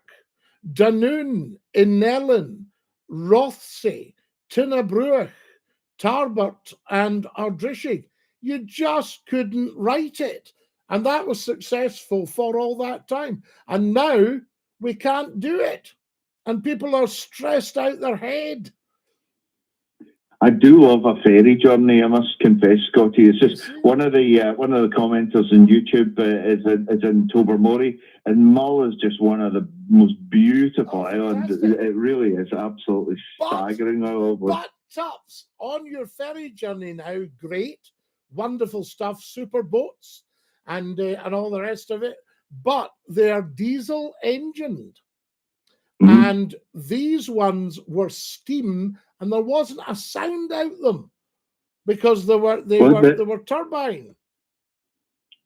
Dunoon, Inellin, Rothsay, Tinnabruach, Tarbert and Ardrishig. You just couldn't write it. And that was successful for all that time. And now we can't do it. And people are stressed out their head. I do love a ferry journey, I must confess, Scottie. It's just one of the commenters on YouTube is in Tobermory, and Mull is just one of the most beautiful islands. It really is absolutely staggering. I love it. But Tups, on your ferry journey now, great, wonderful stuff, super boats and all the rest of it, but they're diesel engined. And these ones were steam, and there wasn't a sound out them because they were turbine.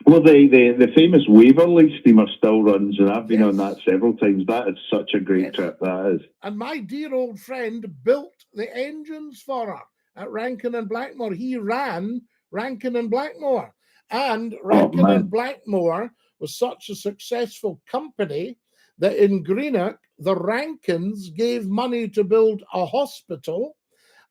Well, the famous Waverley steamer still runs, and I've been on that several times. That is such a great trip, that is. And my dear old friend built the engines for her at Rankin and Blackmore. He ran Rankin and Blackmore, and Rankin and Blackmore was such a successful company that in Greenock, the Rankins gave money to build a hospital,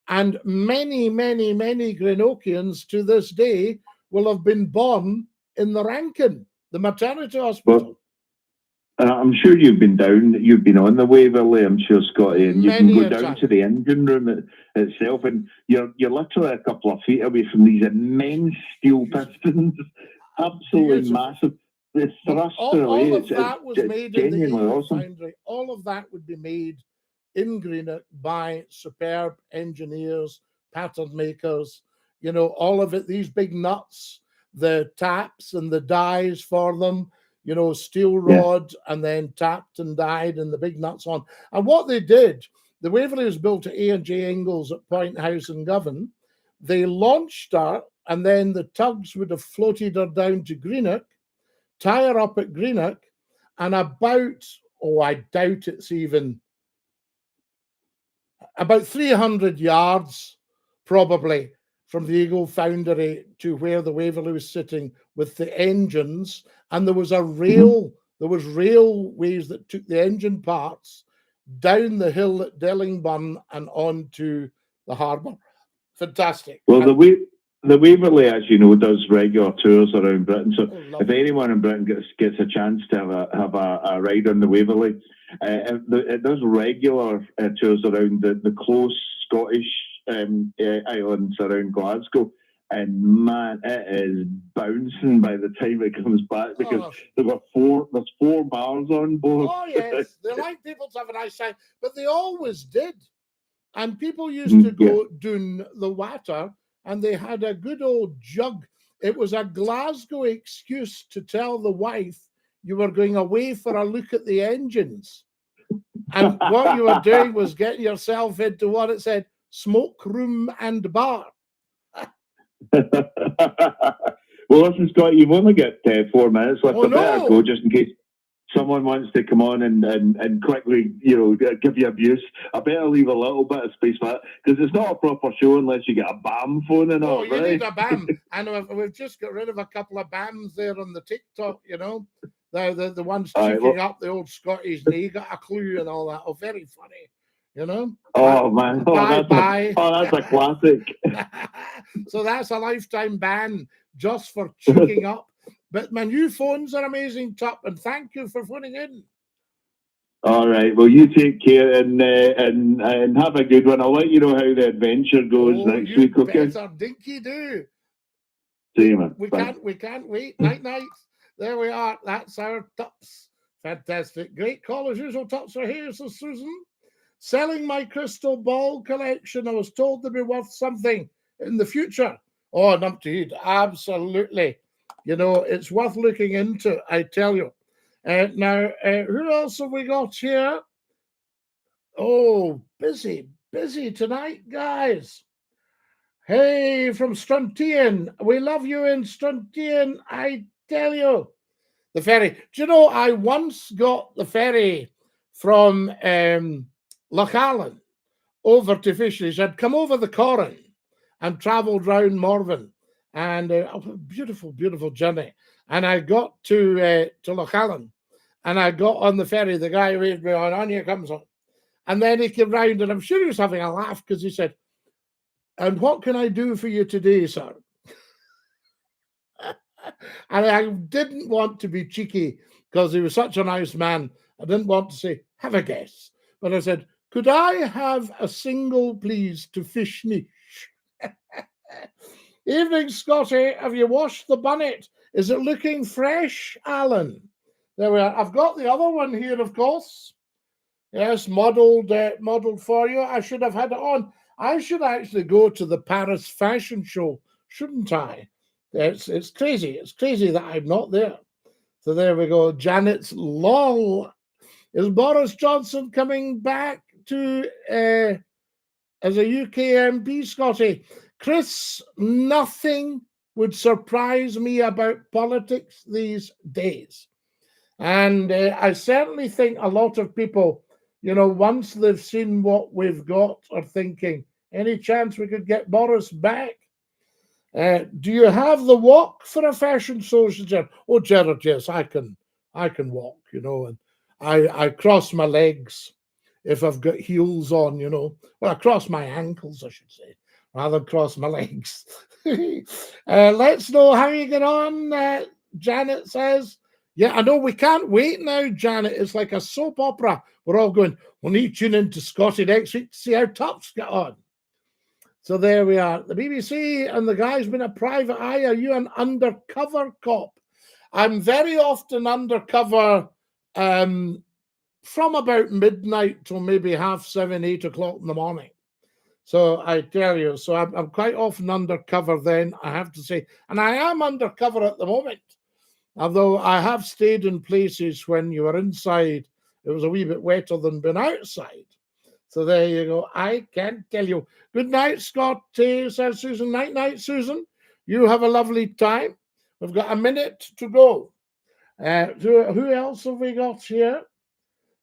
and many, many, many Greenockians to this day will have been born in the Rankin, the maternity hospital. Well, I'm sure you've been on the Waverley, I'm sure, Scottie, and you can go down to the engine room itself, and you're literally a couple of feet away from these immense steel pistons, absolutely massive. All of that was made in the Eagle Foundry. All of that would be made in Greenock by superb engineers, pattern makers, all of it, these big nuts, the taps and the dies for them, steel rod and then tapped and died and the big nuts on. And what they did, the Waverley was built at A&J Ingalls at Point House in Govan. They launched her, and then the tugs would have floated her down to Greenock, tie her up at Greenock, and about, I doubt it's even, about 300 yards probably from the Eagle Foundry to where the Waverley was sitting with the engines, and there was railways that took the engine parts down the hill at Dellingburn and on to the harbour. Fantastic. Well, the Waverley, as you know, does regular tours around Britain. So if anyone in Britain gets a chance to have a ride on the Waverley, it does regular tours around the close Scottish islands around Glasgow. And man, it is bouncing by the time it comes back, because there's 4 bars on board. Oh yes, they like people to have a nice time, but they always did. And people used to go down the water, and they had a good old jug. It was a Glasgow excuse to tell the wife you were going away for a look at the engines. And what you were doing was getting yourself into what it said, smoke room and bar. Well, listen, Scott, you've only got 4 minutes left. I better go just in case someone wants to come on and quickly, give you abuse, I better leave a little bit of space for that, because it's not a proper show unless you get a BAM phone in. Oh, you need a BAM. And we've just got rid of a couple of BAMs there on the TikTok, the ones cheeking up the old Scottish, they got a clue and all that. Oh, very funny, Oh, man. Bye. That's a classic. So that's a lifetime ban just for cheeking up. But my new phones are amazing, Tup, and thank you for phoning in. All right. Well, you take care and have a good one. I'll let you know how the adventure goes next week. Okay. Better. Dinky-Doo. See you, man. We can't wait. Night. There we are. That's our Tups. Fantastic. Great call as usual. Tups are here. So Susan, selling my crystal ball collection. I was told to be worth something in the future. Oh, numpty, absolutely. It's worth looking into, I tell you. Now, who else have we got here? Oh, busy tonight, guys. Hey, from Struntian. We love you in Struntian, I tell you. The ferry. Do you know, I once got the ferry from Loch Allen over to Fisheries. I'd come over the Corran and travelled round Morven. And a beautiful, beautiful journey. And I got to Loch Allen. And I got on the ferry. The guy waved me on here comes on. And then he came round, and I'm sure he was having a laugh, because he said, "And what can I do for you today, sir?" And I didn't want to be cheeky, because he was such a nice man. I didn't want to say, "Have a guess." But I said, "Could I have a single, please, to fish niche?" Evening, Scotty. Have you washed the bonnet? Is it looking fresh, Alan? There we are. I've got the other one here, of course. Yes, modelled for you. I should have had it on. I should actually go to the Paris fashion show, shouldn't I? It's crazy. It's crazy that I'm not there. So there we go. Janet's lol. Is Boris Johnson coming back to as a UK MP, Scotty? Chris, nothing would surprise me about politics these days. And I certainly think a lot of people, once they've seen what we've got, are thinking, any chance we could get Boris back? Do you have the walk for a fashion show, Gerard? Oh, Gerard, yes, I can walk, and I cross my legs if I've got heels on, Well, I cross my ankles, I should say, rather than cross my legs. Let's know how you get on, Janet says. Yeah, I know we can't wait now, Janet. It's like a soap opera. We're all going, we'll need to tune into Scotty next week to see how Tups get on. So there we are. The BBC and the guy's been a private eye. Are you an undercover cop? I'm very often undercover from about midnight till maybe 7:30, 8 o'clock in the morning. So I tell you, so I'm quite often undercover then, I have to say. And I am undercover at the moment. Although I have stayed in places when you were inside, it was a wee bit wetter than been outside. So there you go. I can't tell you. Good night, Scotty, says Susan. Night, Susan. You have a lovely time. We've got a minute to go. Who else have we got here?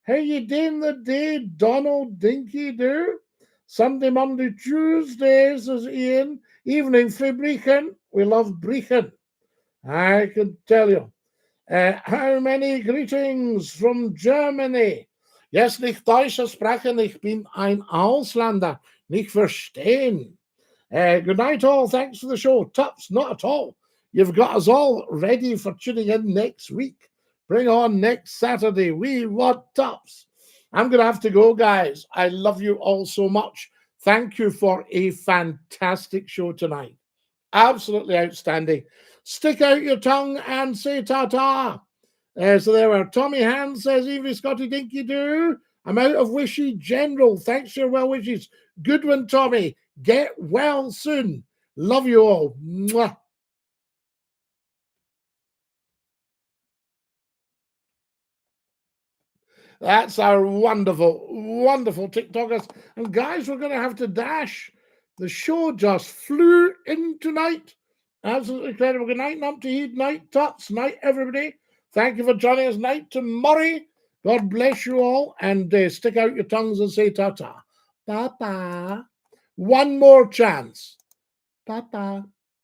How you doing the day, Donald Dinky-Doo? Sunday, Monday, Tuesdays, says Ian. Evening for Brechin. We love Brechin. I can tell you. How many greetings from Germany? Yes, nicht Deutsch sprechen, ich bin ein Ausländer, nicht verstehen. Good night all, thanks for the show. Tups, not at all. You've got us all ready for tuning in next week. Bring on next Saturday. We want Tups. I'm going to have to go, guys. I love you all so much. Thank you for a fantastic show tonight. Absolutely outstanding. Stick out your tongue and say ta-ta. So there we are. Tommy Hand says, Evening, Scotty Dinky-Doo. I'm out of wishy general. Thanks for your well wishes. Good one, Tommy. Get well soon. Love you all. Mwah. That's our wonderful, wonderful TikTokers. And guys, we're going to have to dash. The show just flew in tonight. Absolutely incredible. Good night, Numpty. Night, Tuts. Night, everybody. Thank you for joining us, night to Murray. God bless you all, and stick out your tongues and say ta-ta. Bye-bye. One more chance. Bye-bye.